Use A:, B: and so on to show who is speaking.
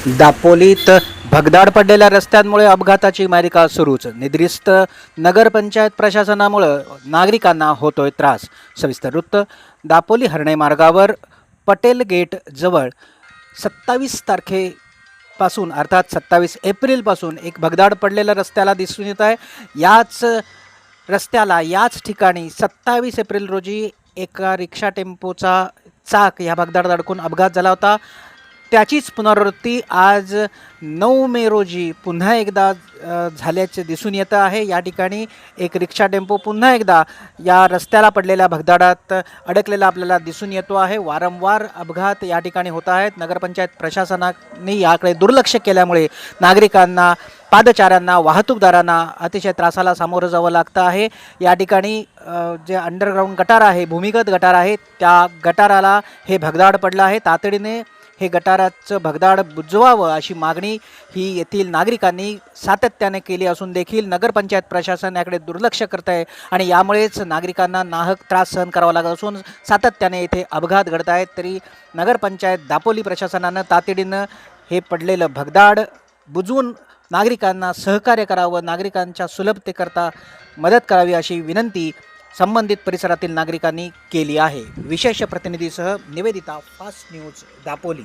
A: दापोलीत भगदाड पडलेल्या रस्त्यांमुळे अपघाताची मालिका सुरूच. निद्रिस्त नगरपंचायत प्रशासनामुळे नागरिकांना होतोय त्रास. सविस्तर वृत्त. दापोली हर्णे मार्गावर पटेल गेट जवळ 27 तारखेपासून अर्थात 27 एप्रिलपासून एक भगदाड पडलेल्या रस्त्याला दिसून येत आहे. याच रस्त्याला याच ठिकाणी 27 एप्रिल रोजी एका रिक्षा टेम्पोचा चाक या भगदाडात अडकून अपघात झाला होता. त्याचीच पुनरावृत्ती आज 9 मे रोजी पुन्हा एकदा झाल्याचे दिसून येतं आहे. या ठिकाणी एक रिक्षा टेम्पो पुन्हा एकदा या रस्त्याला पडलेल्या भगदाडात अडकलेला आपल्याला दिसून येतो आहे. वारंवार अपघात या ठिकाणी होत आहेत. नगरपंचायत प्रशासनाने याकडे दुर्लक्ष केल्यामुळे नागरिकांना, पादचाऱ्यांना, वाहतूकदारांना अतिशय त्रासाला सामोरं जावं लागतं आहे. या ठिकाणी जे अंडरग्राऊंड गटार आहे, भूमिगत गटार आहे, त्या गटाराला हे भगदाड पडलं आहे. तातडीने हे गटाराचं भगदाड बुजवावं अशी मागणी ही येथील नागरिकांनी सातत्याने केली असून देखील नगरपंचायत प्रशासन याकडे दुर्लक्ष करत आहे आणि यामुळेच नागरिकांना नाहक त्रास सहन करावा लागत असून सातत्याने येथे अपघात घडत आहेत. तरी नगरपंचायत दापोली प्रशासनानं तातडीनं हे पडलेलं भगदाड बुजवून नागरिकांना सहकार्य करावं, नागरिकांच्या सुलभतेकरता मदत करावी अशी विनंती संबंधित परिसरातील नागरिकांनी केली आहे. विशेष प्रतिनिधीसह निवेदिता, फास्ट न्यूज, दापोली.